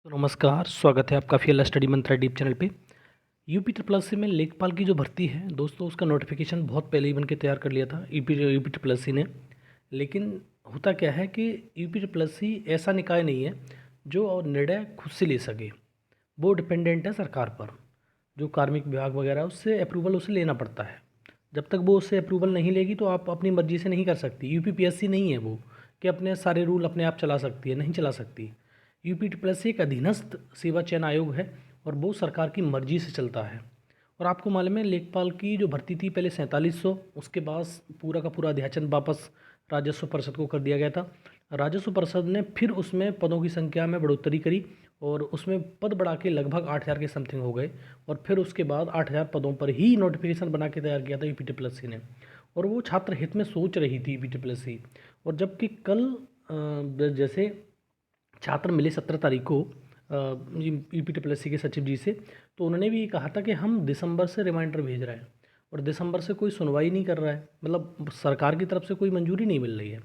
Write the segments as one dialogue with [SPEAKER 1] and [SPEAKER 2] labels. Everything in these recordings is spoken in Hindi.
[SPEAKER 1] तो नमस्कार, स्वागत है आपका फीएल स्टडी मंत्रा डीप चैनल पे। यूपी ट्रिपल एस सी में लेखपाल की जो भर्ती है दोस्तों, उसका नोटिफिकेशन बहुत पहले ही बन के तैयार कर लिया था यूपी ट्रिपल एस सी ने। लेकिन होता क्या है कि यूपी ट्रिपल एस सी ऐसा निकाय नहीं है जो निर्णय खुद से ले सके। वो डिपेंडेंट है सरकार पर। जो कार्मिक विभाग वगैरह उससे अप्रूवल उसे लेना पड़ता है। जब तक वो उससे अप्रूवल नहीं लेगी तो आप अपनी मर्जी से नहीं कर सकती। यूपीपीएससी नहीं है वो कि अपने सारे रूल अपने आप चला सकती है, नहीं चला सकती। यूपी प्लस एक अधीनस्थ सेवा चयन आयोग है और वो सरकार की मर्जी से चलता है। और आपको मालूम है लेखपाल की जो भर्ती थी पहले 4700, उसके बाद पूरा का पूरा अध्याचन वापस राजस्व परिषद को कर दिया गया था। राजस्व परिषद ने फिर उसमें पदों की संख्या में बढ़ोतरी करी और उसमें पद बढ़ा के लगभग 8000 के समथिंग हो गए। और फिर उसके बाद 8000 पदों पर ही नोटिफिकेशन बना के तैयार किया था यूपी ट्रिपल एस सी ने। और वो छात्र हित में सोच रही थी यूपी ट्रिपल एस सी। और जबकि कल जैसे छात्र मिले 17 तारीख को यूपी ट्रिपल एस सी के सचिव जी से, तो उन्होंने भी कहा था कि हम दिसंबर से रिमाइंडर भेज रहे हैं और दिसंबर से कोई सुनवाई नहीं कर रहा है। मतलब सरकार की तरफ से कोई मंजूरी नहीं मिल रही है।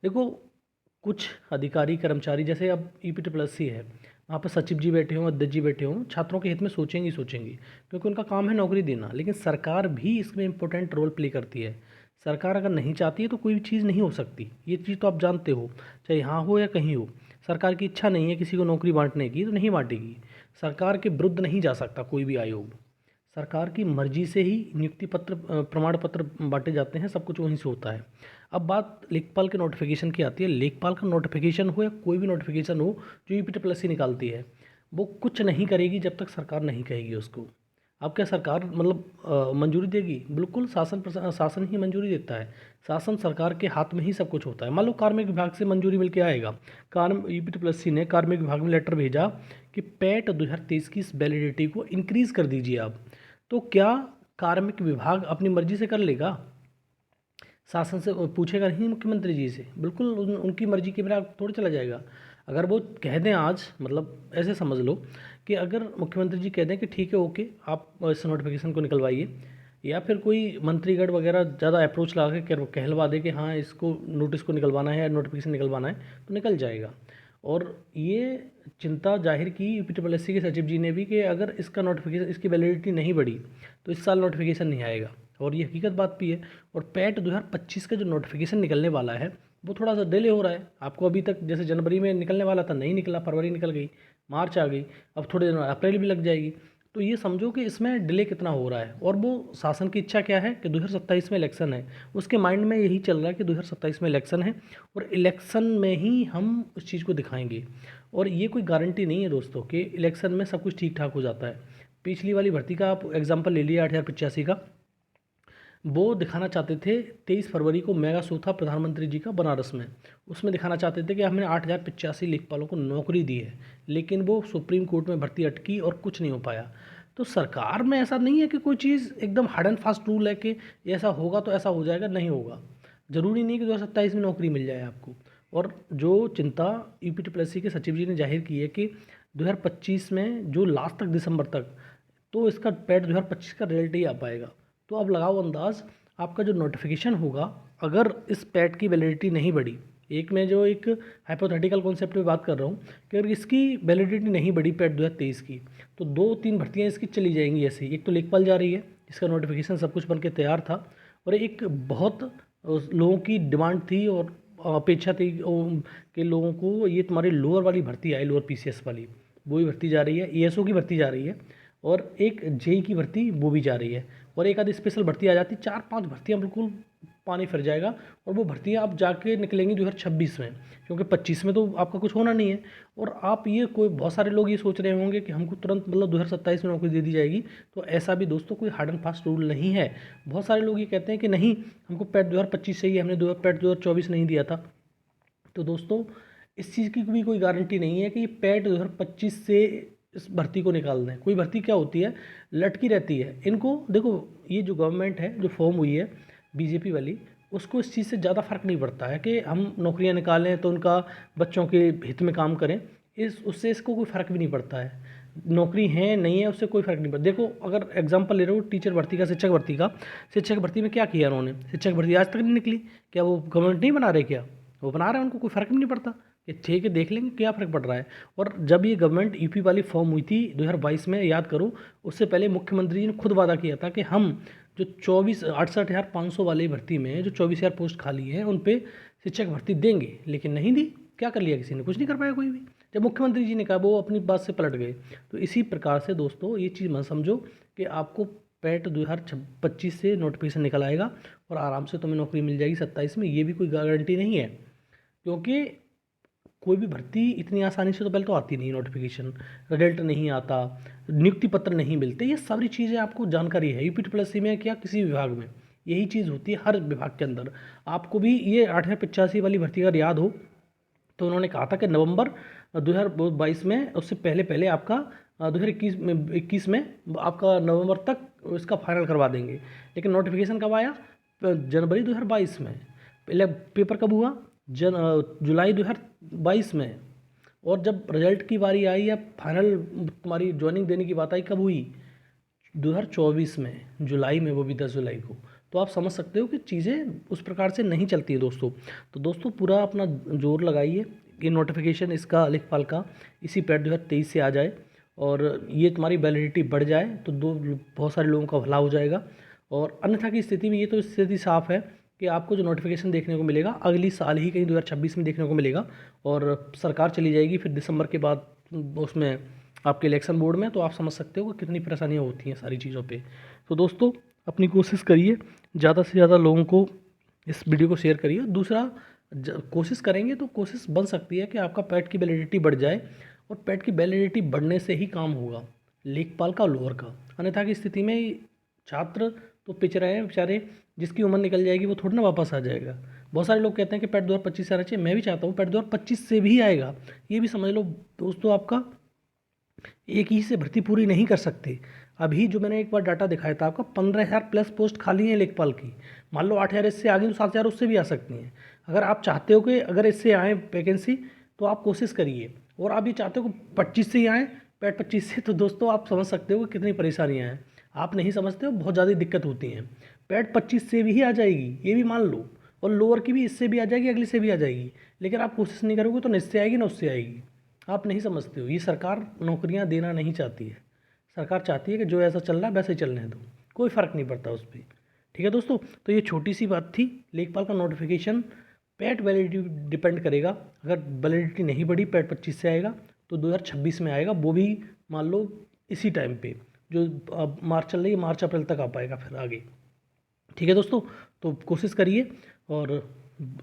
[SPEAKER 1] देखो, कुछ अधिकारी कर्मचारी जैसे अब यूपी ट्रिपल एस सी है, वहाँ पर सचिव जी बैठे हों, अध्यक्ष जी बैठे हों, छात्रों के हित में सोचेंगी क्योंकि उनका काम है नौकरी देना। लेकिन सरकार भी इसमें इंपॉर्टेंट रोल प्ले करती है। सरकार अगर नहीं चाहती है तो कोई भी चीज़ नहीं हो सकती। ये चीज़ तो आप जानते हो, चाहे यहाँ हो या कहीं हो। सरकार की इच्छा नहीं है किसी को नौकरी बांटने की तो नहीं बांटेगी। सरकार के विरुद्ध नहीं जा सकता कोई भी आयोग। सरकार की मर्जी से ही नियुक्ति पत्र प्रमाण पत्र बांटे जाते हैं, सब कुछ वहीं से होता है। अब बात लेखपाल के नोटिफिकेशन की आती है। लेखपाल का नोटिफिकेशन हो या कोई भी नोटिफिकेशन हो जो यूपी ट्रिपल एस सी निकालती है, वो कुछ नहीं करेगी जब तक सरकार नहीं कहेगी उसको। अब क्या सरकार मतलब मंजूरी देगी? बिल्कुल शासन ही मंजूरी देता है। शासन सरकार के हाथ में ही सब कुछ होता है। मान लो कार्मिक विभाग से मंजूरी मिल के आएगा, यूपी ट्रिपल एस सी ने कार्मिक विभाग में लेटर भेजा कि पैट 2023 की इस वैलिडिटी को इंक्रीज़ कर दीजिए आप। तो क्या कार्मिक विभाग अपनी मर्जी से कर लेगा? शासन से पूछेगा नहीं मुख्यमंत्री जी से? बिल्कुल उनकी मर्जी के बिना थोड़ी चला जाएगा। अगर वो कह दें आज, मतलब ऐसे समझ लो कि अगर मुख्यमंत्री जी कह दें कि ठीक है ओके आप इस नोटिफिकेशन को निकलवाइए, या फिर कोई मंत्रीगण वगैरह ज़्यादा अप्रोच लगा के कहलवा दे कि हाँ इसको नोटिस को निकलवाना है या नोटिफिकेशन निकलवाना है, तो निकल जाएगा। और ये चिंता जाहिर की यूपी ट्रिपल एस सी के सचिव जी ने भी कि अगर इसका नोटिफिकेशन, इसकी वैलिडिटी नहीं बढ़ी तो इस साल नोटिफिकेशन नहीं आएगा। और ये हकीकत बात भी है। और पैट 2025 का जो नोटिफिकेशन निकलने वाला है वो थोड़ा सा डिले हो रहा है। आपको अभी तक जैसे जनवरी में निकलने वाला था, नहीं निकला, फरवरी निकल गई, मार्च आ गई, अब थोड़े दिन अप्रैल भी लग जाएगी। तो ये समझो कि इसमें डिले कितना हो रहा है। और वो शासन की इच्छा क्या है कि 2027 में इलेक्शन है, उसके माइंड में यही चल रहा है कि 2027 में इलेक्शन है और इलेक्शन में ही हम उस चीज़ को दिखाएंगे। और ये कोई गारंटी नहीं है दोस्तों कि इलेक्शन में सब कुछ ठीक ठाक हो जाता है। पिछली वाली भर्ती का आप एग्जाम्पल ले लिया 8085 का, वो दिखाना चाहते थे 23 फरवरी को मेगा शो था प्रधानमंत्री जी का बनारस में। उसमें दिखाना चाहते थे कि हमने 8085 लेखपालों को नौकरी दी है, लेकिन वो सुप्रीम कोर्ट में भर्ती अटकी और कुछ नहीं हो पाया। तो सरकार में ऐसा नहीं है कि कोई चीज़ एकदम हार्ड एंड फास्ट रूल है कि ऐसा होगा तो ऐसा हो जाएगा, नहीं होगा। ज़रूरी नहीं कि 2027 में नौकरी मिल जाए आपको। और जो चिंता यूपी ट्रिपल एस सी के सचिव जी ने जाहिर की है कि 2025 में जो लास्ट तक दिसंबर तक, तो इसका पैट 2025 का रिजल्ट ही आ पाएगा। तो अब लगाओ अंदाज, आपका जो नोटिफिकेशन होगा, अगर इस पैट की वैलिडिटी नहीं बढ़ी, एक मैं जो एक हाइपोथेटिकल कॉन्सेप्ट पे बात कर रहा हूँ कि अगर इसकी वैलिडिटी नहीं बढ़ी पैट 2023 की, तो 2-3 भर्तियाँ इसकी चली जाएंगी ऐसे ही। एक तो लेखपाल जा रही है जिसका नोटिफिकेशन सब कुछ बन के तैयार था, और एक बहुत लोगों की डिमांड थी और अपेक्षा थी कि लोगों को ये तुम्हारी लोअर वाली भर्ती आई, लोअर पीसीएस वाली, वो भी भर्ती जा रही है, ईएसओ की भर्ती जा रही है, और एक जेई की भर्ती वो भी जा रही है, और एक आधी स्पेशल भर्ती आ जाती। 4-5 भर्तियाँ बिल्कुल पानी फिर जाएगा। और वो भर्तियाँ आप जाके निकलेंगी 2026 में, क्योंकि 25 में तो आपका कुछ होना नहीं है। और आप ये कोई बहुत सारे लोग ये सोच रहे होंगे कि हमको तुरंत मतलब 2027 में नौकरी दे दी जाएगी, तो ऐसा भी दोस्तों कोई हार्ड एंड फास्ट रूल नहीं है। बहुत सारे लोग ये कहते हैं कि नहीं हमको पैट 2025 चाहिए, हमने पैट 2024 नहीं दिया था। तो दोस्तों इस चीज़ की भी कोई गारंटी नहीं है कि ये पैट 2025 से इस भर्ती को निकाल दें। कोई भर्ती क्या होती है, लटकी रहती है। इनको देखो, ये जो गवर्नमेंट है जो फॉर्म हुई है बीजेपी वाली, उसको इस चीज़ से ज़्यादा फ़र्क नहीं पड़ता है कि हम नौकरियां निकालें तो उनका बच्चों के हित में काम करें। उससे इसको कोई फ़र्क भी नहीं पड़ता है। नौकरी है नहीं है उससे कोई फ़र्क नहीं पड़ता। देखो, अगर एग्जांपल ले रहे हो टीचर भर्ती का, शिक्षक भर्ती का, शिक्षक भर्ती में क्या किया उन्होंने? शिक्षक भर्ती आज तक नहीं निकली। क्या वो गवर्नमेंट नहीं बना रहे? क्या वो बना रहे हैं? उनको कोई फ़र्क भी नहीं पड़ता। कि ठीक है देख लेंगे क्या फ़र्क पड़ रहा है। और जब ये गवर्नमेंट यूपी वाली फॉर्म हुई थी 2022 में, याद करो, उससे पहले मुख्यमंत्री जी ने खुद वादा किया था कि हम जो 68,500 वाली भर्ती में जो 24,000 पोस्ट खाली हैं उन पे शिक्षक भर्ती देंगे, लेकिन नहीं दी। क्या कर लिया किसी ने? कुछ नहीं कर पाया कोई भी। जब मुख्यमंत्री जी ने कहा वो अपनी बात से पलट गए। तो इसी प्रकार से दोस्तों ये चीज़ मत समझो कि आपको पैट 2025 से नोटिफिकेशन निकल आएगा और आराम से तुम्हें नौकरी मिल जाएगी 27 में, ये भी कोई गारंटी नहीं है। क्योंकि कोई भी भर्ती इतनी आसानी से तो पहले तो आती नहीं, नोटिफिकेशन, रिजल्ट नहीं आता, नियुक्ति पत्र नहीं मिलते, ये सारी चीज़ें आपको जानकारी है यूपी ट्रिपल एस सी में, क्या किसी विभाग में यही चीज़ होती है हर विभाग के अंदर। आपको भी ये 8,085 वाली भर्ती अगर याद हो तो उन्होंने कहा था कि नवंबर 2022 में, उससे पहले पहले आपका 2021 में आपका नवंबर तक इसका फाइनल करवा देंगे। लेकिन नोटिफिकेशन कब आया? जनवरी 2022 में। पहले पेपर कब हुआ? जुलाई 2022 में। और जब रिजल्ट की बारी आई या फाइनल तुम्हारी ज्वाइनिंग देने की बात आई, कब हुई? 2024 में, जुलाई में, वो भी 10 जुलाई को। तो आप समझ सकते हो कि चीज़ें उस प्रकार से नहीं चलती है दोस्तों। तो दोस्तों पूरा अपना जोर लगाइए कि नोटिफिकेशन इसका लेखपाल का इसी पैट 2023 से आ जाए और ये तुम्हारी वैलिडिटी बढ़ जाए तो बहुत सारे लोगों का भला हो जाएगा। और अन्यथा की स्थिति में ये तो स्थिति साफ है कि आपको जो नोटिफिकेशन देखने को मिलेगा अगली साल ही कहीं 2026 में देखने को मिलेगा और सरकार चली जाएगी फिर दिसंबर के बाद उसमें आपके इलेक्शन बोर्ड में। तो आप समझ सकते हो कि कितनी परेशानियाँ होती हैं सारी चीज़ों पे। तो दोस्तों अपनी कोशिश करिए, ज़्यादा से ज़्यादा लोगों को इस वीडियो को शेयर करिए। दूसरा, कोशिश करेंगे तो कोशिश बन सकती है कि आपका पैट की वैलिडिटी बढ़ जाए और पैट की वैलिडिटी बढ़ने से ही काम होगा लेखपाल का और लोअर का। अन्यथा की स्थिति में छात्र तो पिछ रहे हैं बेचारे, जिसकी उम्र निकल जाएगी वो थोड़ा ना वापस आ जाएगा। बहुत सारे लोग कहते हैं कि पैट 2025 से आना चाहिए, मैं भी चाहता हूँ पैट 2025 से भी आएगा। ये भी समझ लो दोस्तों, आपका एक ही से भर्ती पूरी नहीं कर सकते। अभी जो मैंने एक बार डाटा दिखाया था आपका 15,000 प्लस पोस्ट खाली हैं लेखपाल की। मान लो 8,000 इससे आ गई तो 7,000 उससे भी आ सकती हैं। अगर आप चाहते हो कि अगर इससे आए वैकेंसी तो आप कोशिश करिए, और आप ये चाहते हो कि 25 से ही आएँ, पैट 25 से, तो दोस्तों आप समझ सकते हो कि कितनी परेशानियाँ हैं। आप नहीं समझते हो, बहुत ज़्यादा दिक्कत होती हैं। पैट 25 से भी आ जाएगी ये भी मान लो, और लोअर की भी इससे भी आ जाएगी, अगली से भी आ जाएगी। लेकिन आप कोशिश नहीं करोगे तो न इससे आएगी ना उससे आएगी। आप नहीं समझते हो, ये सरकार नौकरियां देना नहीं चाहती है। सरकार चाहती है कि जो ऐसा चल रहा है वैसे ही चलने दो, कोई फ़र्क नहीं पड़ता उस पर। ठीक है दोस्तों, तो ये छोटी सी बात थी। लेखपाल का नोटिफिकेशन पैट वैलिडिटी डिपेंड करेगा। अगर वैलिडिटी नहीं बढ़ी, पैट 25 से आएगा तो 2026 में आएगा, वो भी मान लो इसी टाइम पे, जो अब मार्च चल रही है, मार्च अप्रैल तक आ पाएगा फिर आगे। ठीक है दोस्तों, तो कोशिश करिए और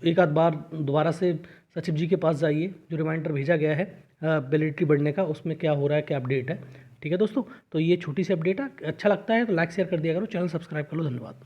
[SPEAKER 1] एक आध बार दोबारा से सचिव जी के पास जाइए, जो रिमाइंडर भेजा गया है वैलिडिटी बढ़ने का, उसमें क्या हो रहा है, क्या अपडेट है। ठीक है दोस्तों, तो ये छोटी सी अपडेट है। अच्छा लगता है तो लाइक शेयर कर दिया करो, चैनल सब्सक्राइब कर लो। धन्यवाद।